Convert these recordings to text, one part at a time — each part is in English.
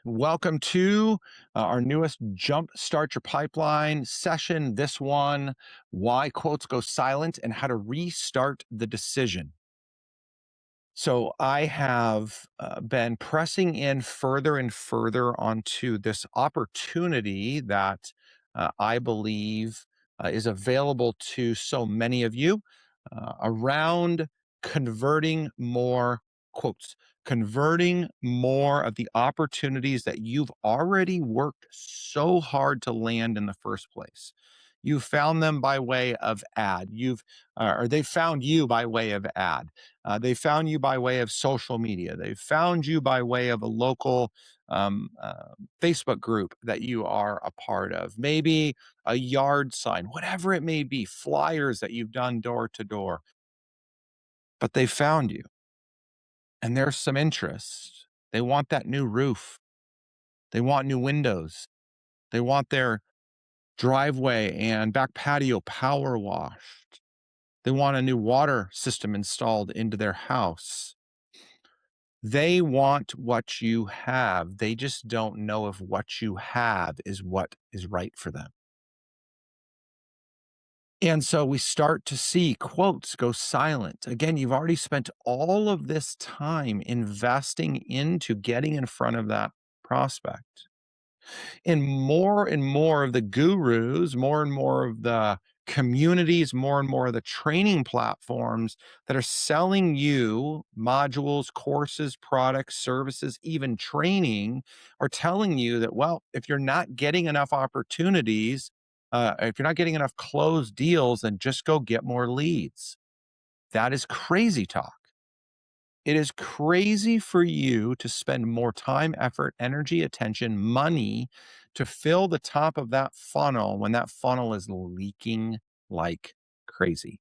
Welcome to our newest Jump Start Your Pipeline session. This one, why quotes go silent and how to restart the decision. So, I have been pressing in further and further onto this opportunity that I believe is available to so many of you around converting more quotes, converting more of the opportunities that you've already worked so hard to land in the first place. You found them by way of ad. Or they found you by way of ad. They found you by way of social media. They found you by way of a local Facebook group that you are a part of. Maybe a yard sign, whatever it may be, flyers that you've done door to door. But they found you and there's some interest. They want that new roof. They want new windows. They want their driveway and back patio power washed. They want a new water system installed into their house. They want what you have. They just don't know if what you have is what is right for them. And so we start to see quotes go silent. Again, you've already spent all of this time investing into getting in front of that prospect. And more of the gurus, more and more of the communities, more and more of the training platforms that are selling you modules, courses, products, services, even training are telling you that, well, if you're not getting enough opportunities, if you're not getting enough closed deals, then just go get more leads. That is crazy talk. It is crazy for you to spend more time, effort, energy, attention, money to fill the top of that funnel when that funnel is leaking like crazy,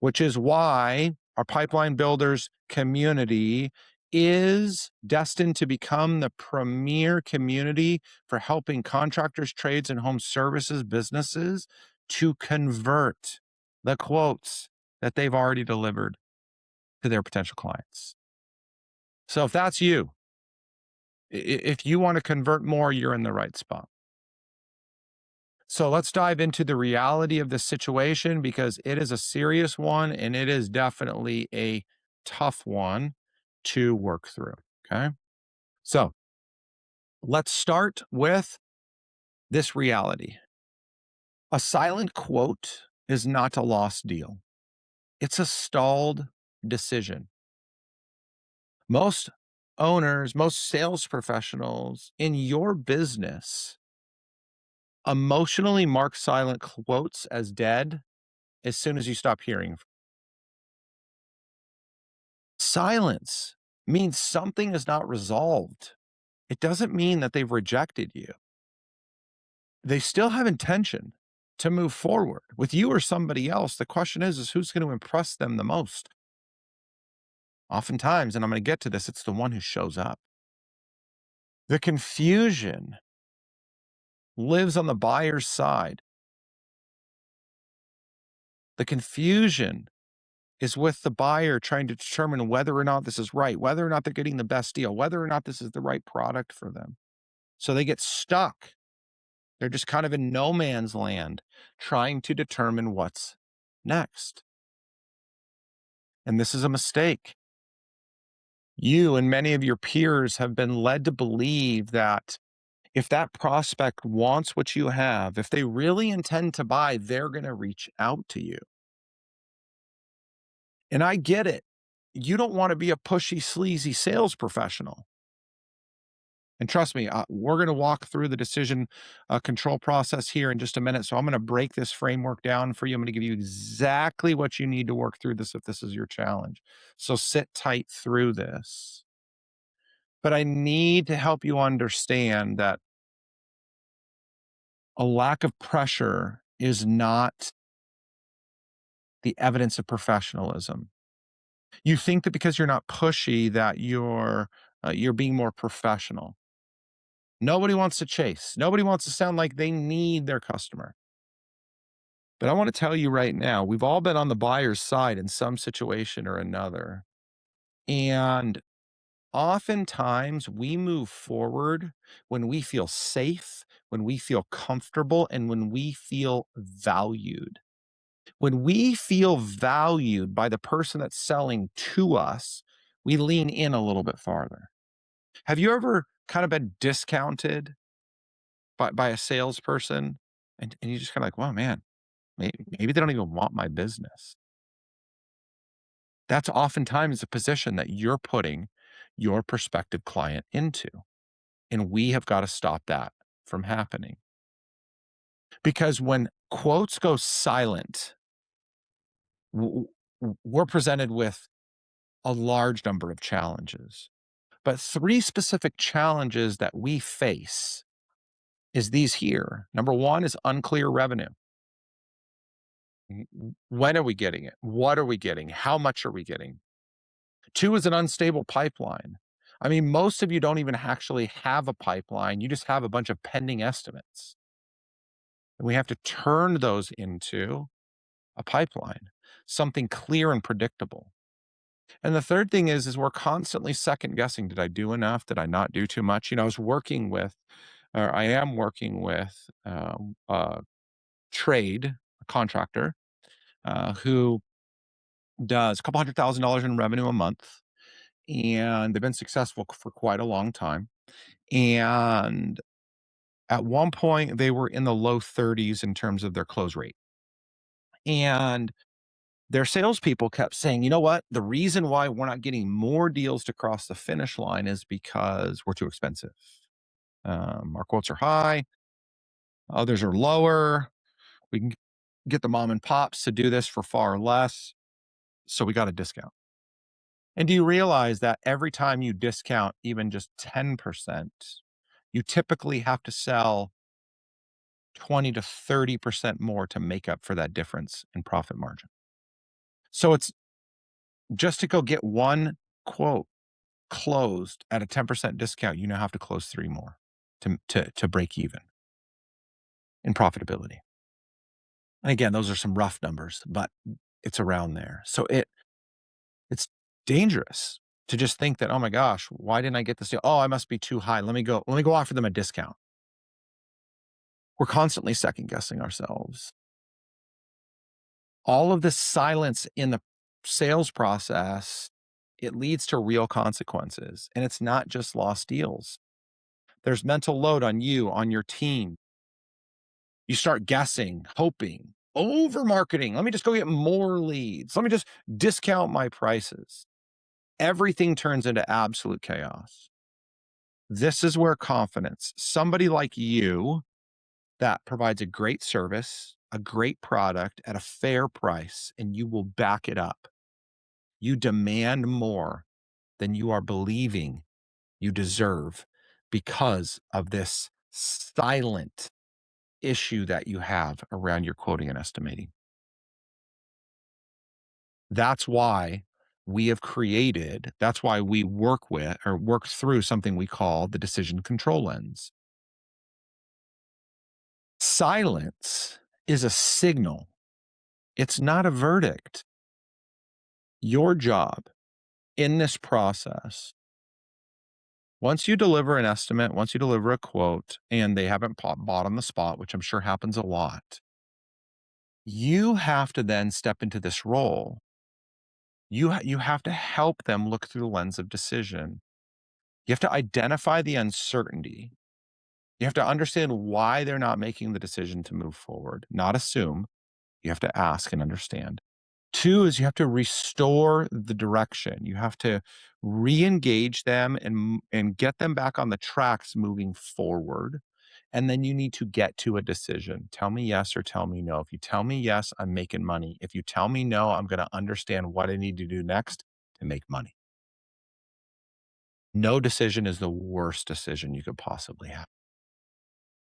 which is why our pipeline builders community is destined to become the premier community for helping contractors, trades, and home services businesses to convert the quotes that they've already delivered to their potential clients. So if that's you, if you want to convert more, you're in the right spot. So let's dive into the reality of the situation because it is a serious one and it is definitely a tough one to work through. Okay. So let's start with this reality. A silent quote is not a lost deal, it's a stalled decision. Most owners, most sales professionals in your business emotionally mark silent quotes as dead as soon as you stop hearing. Silence means something is not resolved. It doesn't mean that they've rejected you. They still have intention to move forward with you or somebody else. The question is who's going to impress them the most? Oftentimes, and I'm going to get to this, it's the one who shows up. The confusion lives on the buyer's side. The confusion is with the buyer trying to determine whether or not this is right, whether or not they're getting the best deal, whether or not this is the right product for them. So they get stuck. They're just kind of in no man's land trying to determine what's next. And this is a mistake. You and many of your peers have been led to believe that if that prospect wants what you have, if they really intend to buy, they're going to reach out to you. And I get it. You don't want to be a pushy, sleazy sales professional. And trust me, we're going to walk through the decision control process here in just a minute. So I'm going to break this framework down for you. I'm going to give you exactly what you need to work through this if this is your challenge. So sit tight through this. But I need to help you understand that a lack of pressure is not the evidence of professionalism. You think that because you're not pushy that you're being more professional. Nobody wants to chase. Nobody wants to sound like they need their customer. But I want to tell you right now, we've all been on the buyer's side in some situation or another. And Oftentimes, we move forward when we feel safe, when we feel comfortable, and when we feel valued. When we feel valued by the person that's selling to us, we lean in a little bit farther. Have you ever kind of been discounted by a salesperson and you just kinda like, "Wow, man, maybe they don't even want my business." That's oftentimes a position that you're putting your prospective client into, and we have gotta stop that from happening. Because when quotes go silent, w we're presented with a large number of challenges. But 3 specific challenges that we face is these here. Number 1 is unclear revenue. When are we getting it? What are we getting? How much are we getting? 2 is an unstable pipeline. I mean, most of you don't even actually have a pipeline. You just have a bunch of pending estimates. And we have to turn those into a pipeline, something clear and predictable. And the third thing is we're constantly second guessing. Did I do enough? Did I not do too much? I was working with, or I am working with, a trade, a contractor, who does a couple $100,000 in revenue a month, and they've been successful for quite a long time. And at one point, they were in the low 30s in terms of their close rate. And their salespeople kept saying, "You know what? The reason why we're not getting more deals to cross the finish line is because we're too expensive. Our quotes are high, others are lower. We can get the mom and pops to do this for far less, so we got a discount." And do you realize that every time you discount even just 10%, you typically have to sell 20 to 30% more to make up for that difference in profit margin? So it's just to go get one quote closed at a 10% discount, you now have to close 3 more to break even in profitability. And again, those are some rough numbers, but it's around there. So it's dangerous to just think that, "Oh my gosh, why didn't I get this deal? Oh, I must be too high. Let me go offer them a discount." We're constantly second guessing ourselves. All of this silence in the sales process, it leads to real consequences, and it's not just lost deals. There's mental load on you, on your team. You start guessing, hoping, over marketing. Let me just go get more leads. Let me just discount my prices. Everything turns into absolute chaos. This is where confidence, somebody like you that provides a great service, a great product at a fair price, and you will back it up. You demand more than you are believing you deserve because of this silent issue that you have around your quoting and estimating. That's why that's why we work with or work through something we call the decision control lens. Silence is a signal. It's not a verdict. Your job in this process, once you deliver an estimate, once you deliver a quote and they haven't bought on the spot, which I'm sure happens a lot, you have to then step into this role. You have to help them look through the lens of decision. You have to identify the uncertainty. You have to understand why they're not making the decision to move forward, not assume. You have to ask and understand. 2 is you have to restore the direction. You have to re-engage them and get them back on the tracks moving forward. And then you need to get to a decision. Tell me yes or tell me no. If you tell me yes, I'm making money. If you tell me no, I'm going to understand what I need to do next to make money. No decision is the worst decision you could possibly have.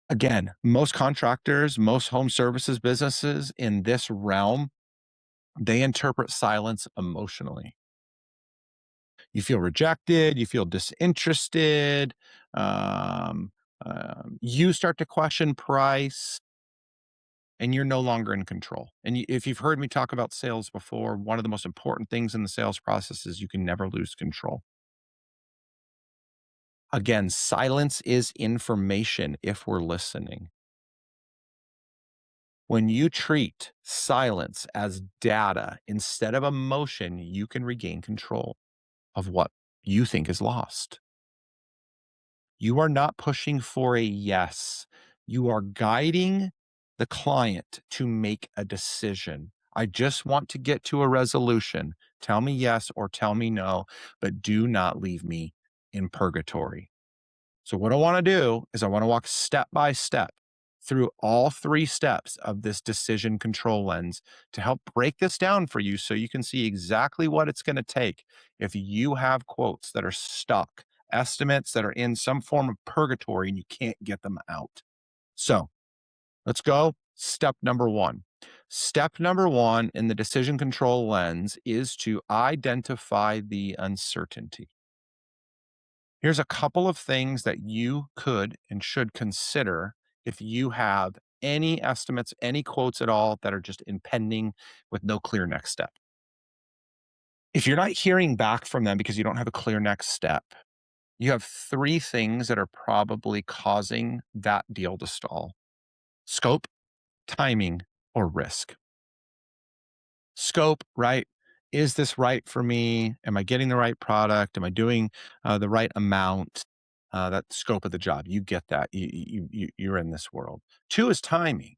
Again, most contractors, most home services businesses in this realm, they interpret silence emotionally. You feel rejected, you feel disinterested, um, you start to question price, and you're no longer in control. And if you've heard me talk about sales before, one of the most important things in the sales process is you can never lose control. Again, silence is information if we're listening. When you treat silence as data instead of emotion, you can regain control of what you think is lost. You are not pushing for a yes. You are guiding the client to make a decision. I just want to get to a resolution. Tell me yes or tell me no, but do not leave me in purgatory. So, what I want to do is I want to walk step by step through all three steps of this decision control lens to help break this down for you so you can see exactly what it's going to take if you have quotes that are stuck, estimates that are in some form of purgatory and you can't get them out. So, let's go. Step number one. Step number one in the decision control lens is to identify the uncertainty. Here's a couple of things that you could and should consider if you have any estimates, any quotes at all that are just impending with no clear next step. If you're not hearing back from them because you don't have a clear next step, you have three things that are probably causing that deal to stall: scope, timing, or risk. Scope, right? Is this right for me? Am I getting the right product? Am I doing the right amount? That scope of the job. You get that. You're in this world. Two is timing.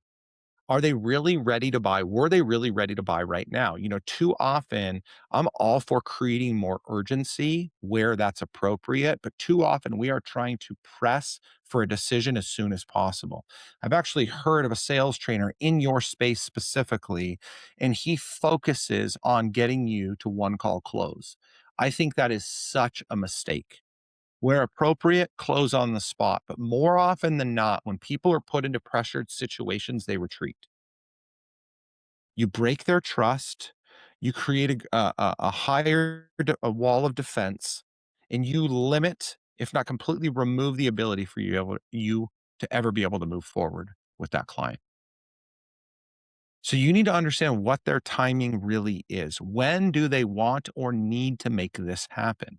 Are they really ready to buy? Were they really ready to buy right now? Too often I'm all for creating more urgency where that's appropriate, but too often we are trying to press for a decision as soon as possible. I've actually heard of a sales trainer in your space specifically, and he focuses on getting you to one call close. I think that is such a mistake. Where appropriate, close on the spot. But more often than not, when people are put into pressured situations, they retreat. You break their trust, you create a higher a wall of defense, and you limit, if not completely remove the ability for you to ever be able to move forward with that client. So you need to understand what their timing really is. When do they want or need to make this happen?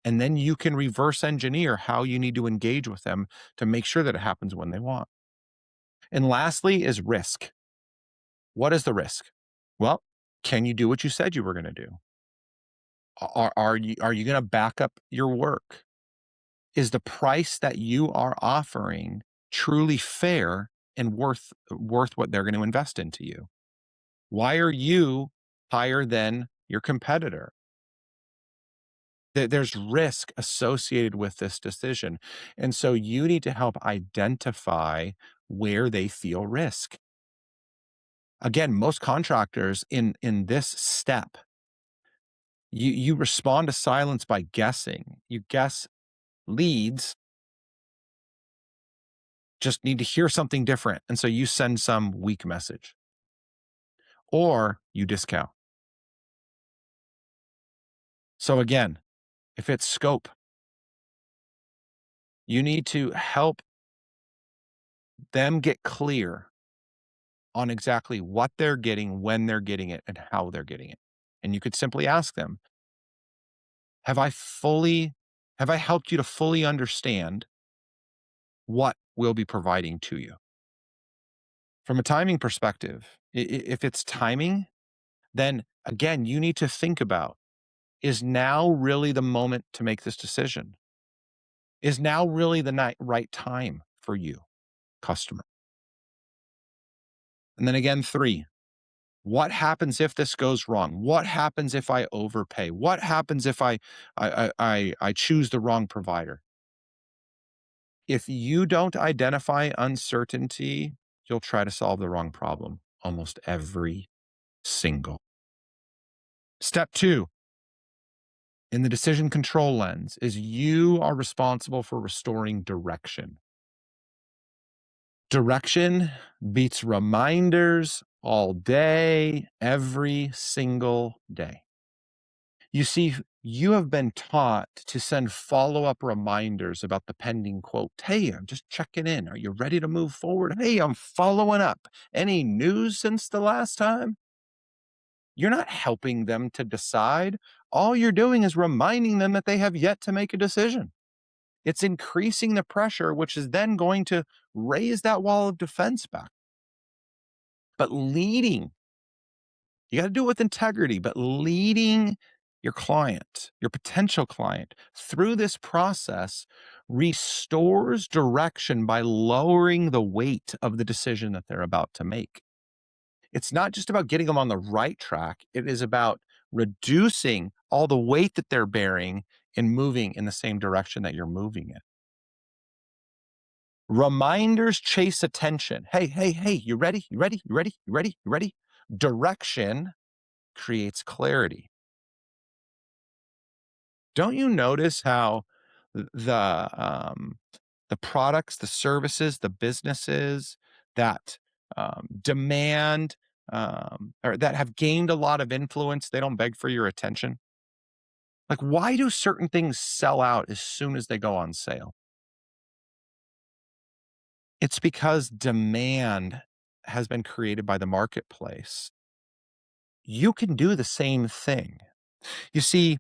And then you can reverse engineer how you need to engage with them to make sure that it happens when they want. And lastly is risk. What is the risk? Well, can you do what you said you were going to do? Are you going to back up your work? Is the price that you are offering truly fair and worth what they're going to invest into you? Why are you higher than your competitor? There's risk associated with this decision. And so you need to help identify where they feel risk. Again, most contractors in this step, you respond to silence by guessing. You guess leads just need to hear something different. And so you send some weak message or you discount. So again, if it's scope, you need to help them get clear on exactly what they're getting, when they're getting it, and how they're getting it. And you could simply ask them, have I fully, have I helped you to fully understand what we'll be providing to you? From a timing perspective, if it's timing, then again, you need to think about, is now really the moment to make this decision? Is now really the right time for you, customer? And then again, three, what happens if this goes wrong? What happens if I overpay? What happens if I choose the wrong provider? If you don't identify uncertainty, you'll try to solve the wrong problem almost every single. Step two in the decision control lens is you are responsible for restoring direction. Direction beats reminders all day, every single day. You see, you have been taught to send follow up reminders about the pending quote. Hey, I'm just checking in. Are you ready to move forward? Hey, I'm following up. Any news since the last time? You're not helping them to decide. All you're doing is reminding them that they have yet to make a decision. It's increasing the pressure, which is then going to raise that wall of defense back. But leading, you got to do it with integrity, but leading your client, your potential client through this process restores direction by lowering the weight of the decision that they're about to make. It's not just about getting them on the right track, it is about reducing all the weight that they're bearing and moving in the same direction that you're moving in. Reminders chase attention. Hey, hey, hey, you ready? You ready? You ready? You ready? You ready? Direction creates clarity. Don't you notice how the products, the services, the businesses that demand or that have gained a lot of influence, they don't beg for your attention? Like, why do certain things sell out as soon as they go on sale? It's because demand has been created by the marketplace. You can do the same thing. You see,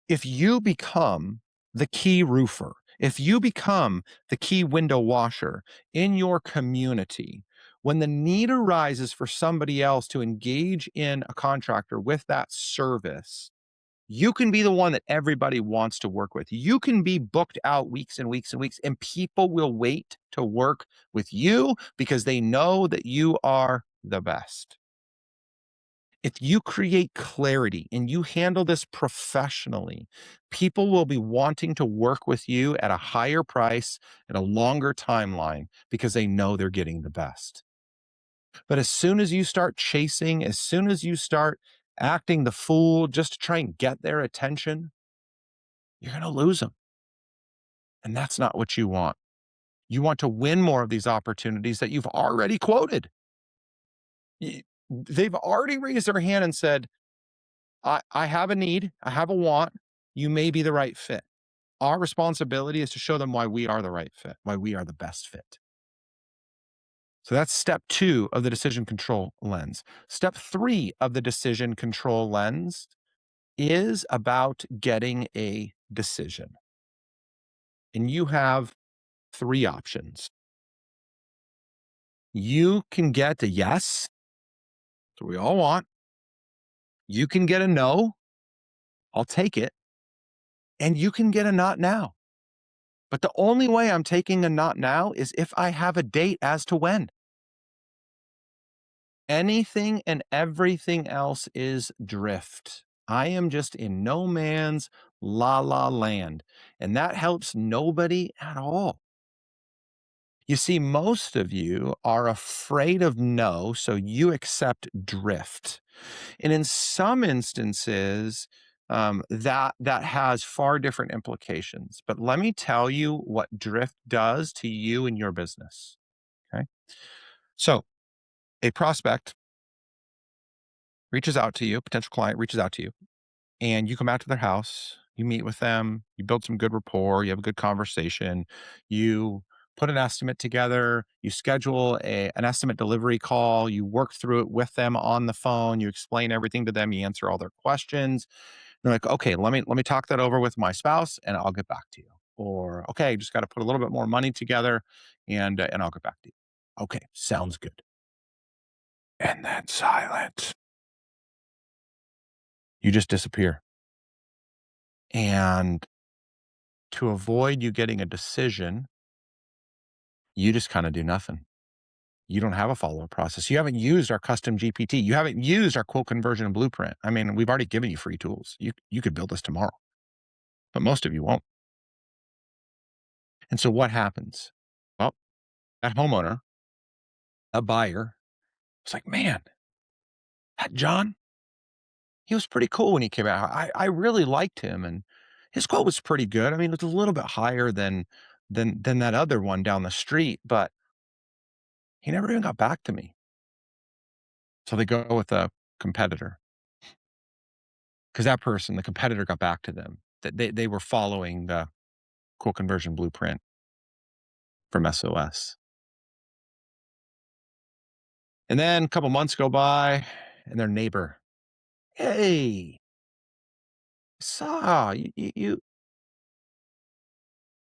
if you become the key roofer, if you become the key window washer in your community, when the need arises for somebody else to engage in a contractor with that service, you can be the one that everybody wants to work with. You can be booked out weeks and weeks and weeks, and people will wait to work with you because they know that you are the best. If you create clarity and you handle this professionally, people will be wanting to work with you at a higher price and a longer timeline because they know they're getting the best. But as soon as you start chasing, as soon as you start acting the fool just to try and get their attention, you're going to lose them. And that's not what you want. You want to win more of these opportunities that you've already quoted. They've already raised their hand and said, I have a need, I have a want, you may be the right fit. Our responsibility is to show them why we are the right fit, why we are the best fit. So that's step 2 of the decision control lens. Step 3 of the decision control lens is about getting a decision. And you have 3 options. You can get a yes, that we all want. You can get a no, I'll take it. And you can get a not now. But the only way I'm taking a not now is if I have a date as to when. Anything and everything else is drift. I am just in no man's la la land. And that helps nobody at all. You see, most of you are afraid of no, so you accept drift. And in some instances, that has far different implications. But let me tell you what drift does to you and your business. Okay. So a prospect reaches out to you, potential client reaches out to you, and you come out to their house, you meet with them, you build some good rapport, you have a good conversation, you put an estimate together, you schedule an estimate delivery call, you work through it with them on the phone, you explain everything to them, you answer all their questions. They're like, okay, let me talk that over with my spouse and I'll get back to you. Or okay, just got to put a little bit more money together and I'll get back to you. Okay, sounds good. And then silence. You just disappear. And to avoid you getting a decision, you just kind of do nothing. You don't have a follow-up process. You haven't used our custom GPT. You haven't used our quote conversion blueprint. I mean, we've already given you free tools. You could build this tomorrow, but most of you won't. And so what happens? Well, that homeowner, a buyer, was like, man, that John, he was pretty cool when he came out. I really liked him, and his quote was pretty good. I mean, it was a little bit higher than that other one down the street, but he never even got back to me. So they go with a competitor because that person, the competitor, got back to them. That they were following the quote conversion blueprint from SOS. And then a couple months go by, and their neighbor, hey, saw you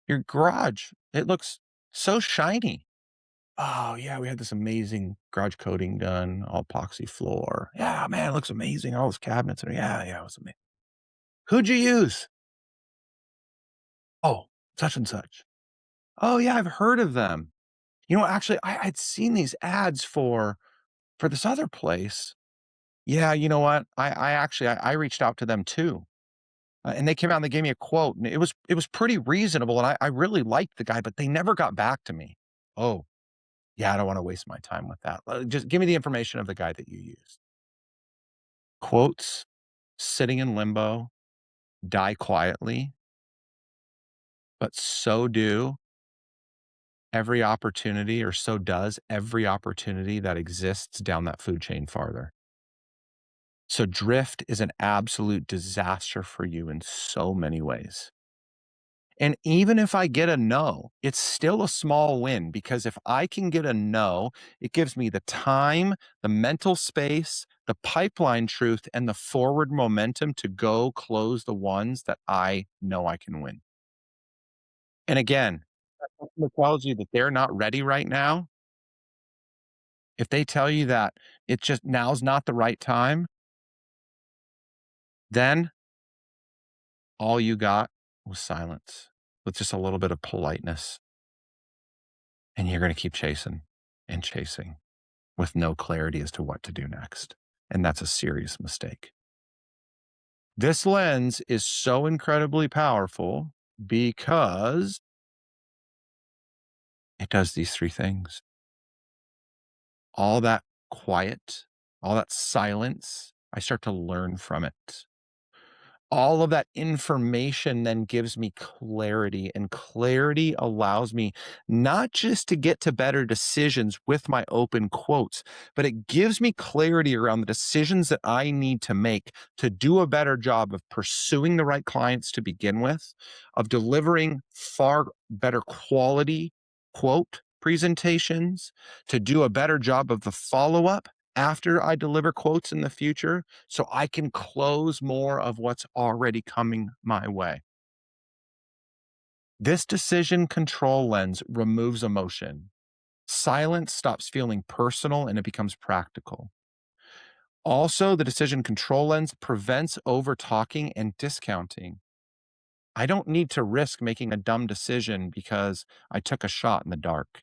Your garage, it looks so shiny. Oh, yeah, we had this amazing garage coating done, all epoxy floor. Yeah, man, it looks amazing. All those cabinets. Yeah, yeah, it was amazing. Who'd you use? Oh, such and such. Oh, yeah, I've heard of them. Actually, I'd seen these ads for this other place. Yeah, you know what? I reached out to them too. And they came out and they gave me a quote, and it was pretty reasonable, and I really liked the guy, but they never got back to me. Oh, yeah, I don't wanna waste my time with that. Just give me the information of the guy that you used. Quotes, sitting in limbo, die quietly, but so do every opportunity, or so does every opportunity that exists down that food chain farther. So drift is an absolute disaster for you in so many ways. And even if I get a no, it's still a small win, because if I can get a no, it gives me the time, the mental space, the pipeline truth, and the forward momentum to go close the ones that I know I can win. And again, that customer tells you that they're not ready right now. If they tell you that it just now's not the right time, then all you got was silence with just a little bit of politeness. And you're going to keep chasing and chasing with no clarity as to what to do next. And that's a serious mistake. This lens is so incredibly powerful because it does these three things: all that quiet, all that silence, I start to learn from it. All of that information then gives me clarity, and clarity allows me not just to get to better decisions with my open quotes, but it gives me clarity around the decisions that I need to make to do a better job of pursuing the right clients to begin with, of delivering far better quality quote presentations, to do a better job of the follow up after I deliver quotes in the future, so I can close more of what's already coming my way. This decision control lens removes emotion. Silence stops feeling personal and it becomes practical. Also, the decision control lens prevents over talking and discounting. I don't need to risk making a dumb decision because I took a shot in the dark.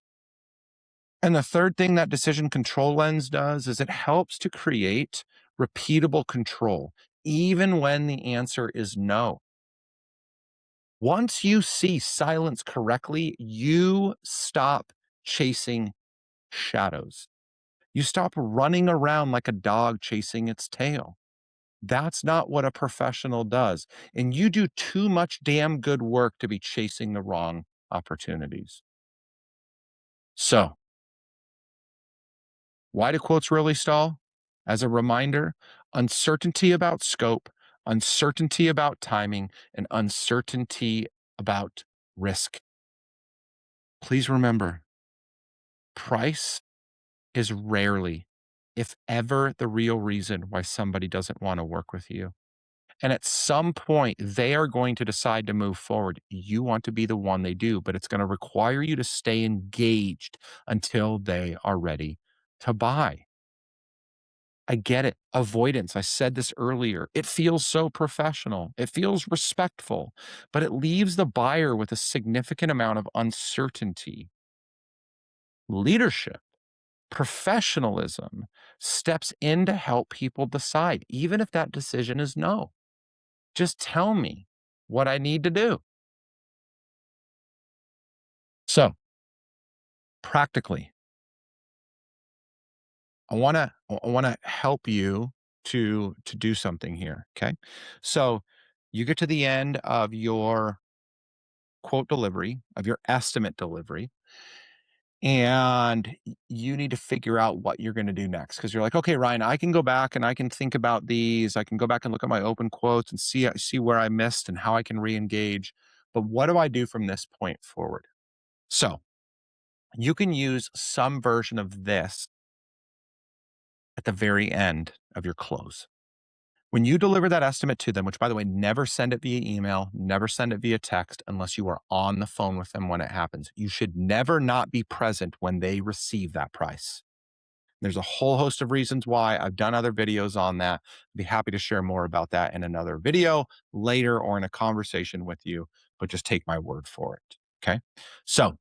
And the third thing that decision control lens does is it helps to create repeatable control, even when the answer is no. Once you see silence correctly, you stop chasing shadows. You stop running around like a dog chasing its tail. That's not what a professional does. And you do too much damn good work to be chasing the wrong opportunities. So, why do quotes really stall? As a reminder, uncertainty about scope, uncertainty about timing, and uncertainty about risk. Please remember, price is rarely, if ever, the real reason why somebody doesn't want to work with you. And at some point, they are going to decide to move forward. You want to be the one they do, but it's going to require you to stay engaged until they are ready to buy. I get it. Avoidance. I said this earlier. It feels so professional. It feels respectful, but it leaves the buyer with a significant amount of uncertainty. Leadership, professionalism steps in to help people decide, even if that decision is no. Just tell me what I need to do. So, practically, I want to help you to do something here, okay? So, you get to the end of your quote delivery, of your estimate delivery, and you need to figure out what you're going to do next, because you're like, okay, Ryan, I can go back and I can think about these. I can go back and look at my open quotes and see where I missed and how I can re-engage. But what do I do from this point forward? So you can use some version of this at the very end of your close. When you deliver that estimate to them, which by the way, never send it via email, never send it via text unless you are on the phone with them when it happens. You should never not be present when they receive that price. There's a whole host of reasons why. I've done other videos on that. I'd be happy to share more about that in another video later or in a conversation with you, but just take my word for it. Okay. So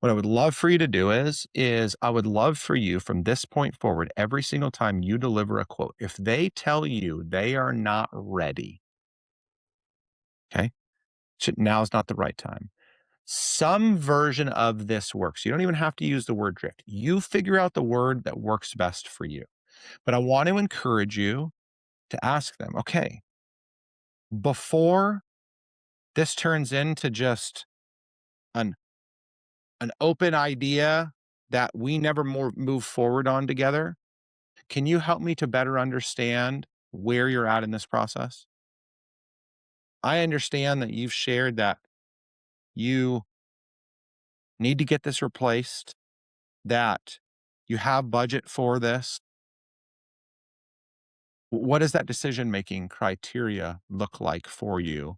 what I would love for you to do is I would love for you from this point forward, every single time you deliver a quote, if they tell you they are not ready, okay, now is not the right time. Some version of this works. You don't even have to use the word drift. You figure out the word that works best for you. But I want to encourage you to ask them, okay, before this turns into just an an open idea that we never more move forward on together, can you help me to better understand where you're at in this process? I understand that you've shared that you need to get this replaced, that you have budget for this. What does that decision making criteria look like for you?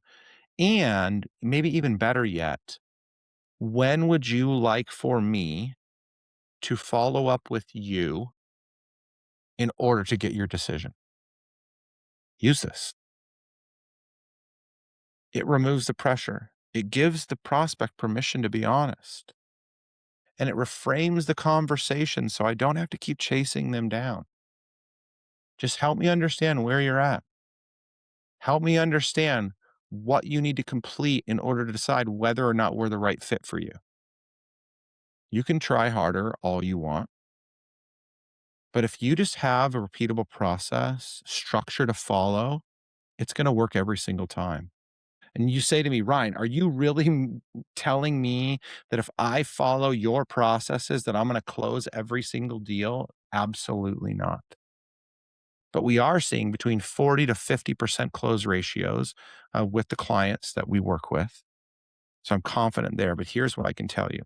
And maybe even better yet, when would you like for me to follow up with you in order to get your decision? Use this. It removes the pressure. It gives the prospect permission to be honest. And it reframes the conversation so I don't have to keep chasing them down. Just help me understand where you're at. Help me understand what you need to complete in order to decide whether or not we're the right fit for you. You can try harder all you want, but if you just have a repeatable process, structure to follow, it's going to work every single time. And you say to me, Ryan, are you really telling me that if I follow your processes that I'm going to close every single deal? Absolutely not. But we are seeing between 40 to 50% close ratios with the clients that we work with. So I'm confident there. But here's what I can tell you.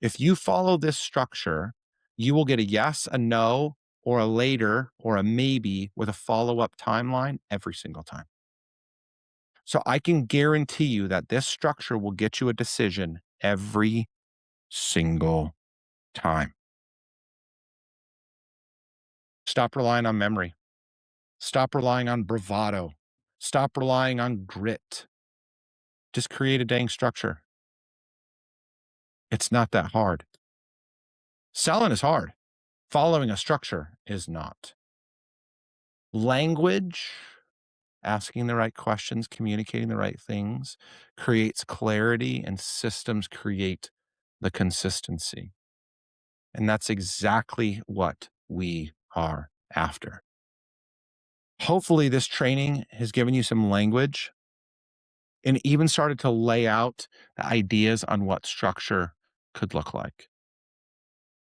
If you follow this structure, you will get a yes, a no, or a later, or a maybe with a follow up timeline every single time. So I can guarantee you that this structure will get you a decision every single time. Stop relying on memory. Stop relying on bravado. Stop relying on grit. Just create a dang structure. It's not that hard. Selling is hard. Following a structure is not. Language, asking the right questions, communicating the right things creates clarity, and systems create the consistency. And that's exactly what we are after. Hopefully, this training has given you some language and even started to lay out the ideas on what structure could look like.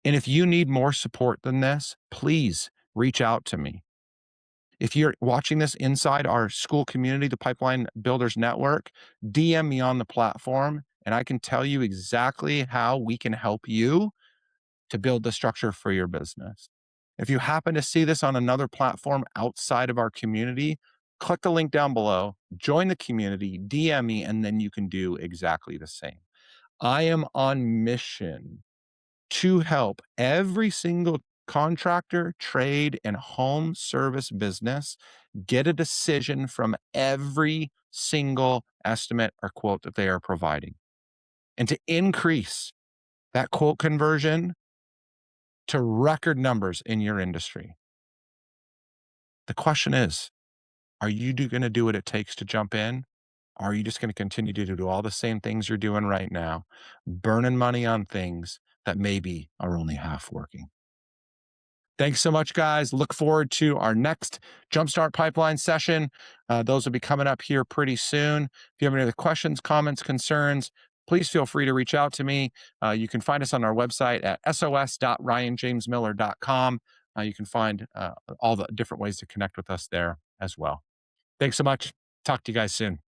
And if you need more support than this, please reach out to me. If you're watching this inside our school community, the Pipeline Builders Network, DM me on the platform and I can tell you exactly how we can help you to build the structure for your business. If you happen to see this on another platform outside of our community, click the link down below, join the community, DM me, and then you can do exactly the same. I am on mission to help every single contractor, trade, and home service business get a decision from every single estimate or quote that they are providing, and to increase that quote conversion to record numbers in your industry. The question is, are you going to do what it takes to jump in? Or are you just going to continue to do all the same things you're doing right now, burning money on things that maybe are only half working? Thanks so much, guys. Look forward to our next Jumpstart Pipeline session. Those will be coming up here pretty soon. If you have any other questions, comments, concerns, please feel free to reach out to me. You can find us on our website at sos.ryanjamesmiller.com. You can find all the different ways to connect with us there as well. Thanks so much. Talk to you guys soon.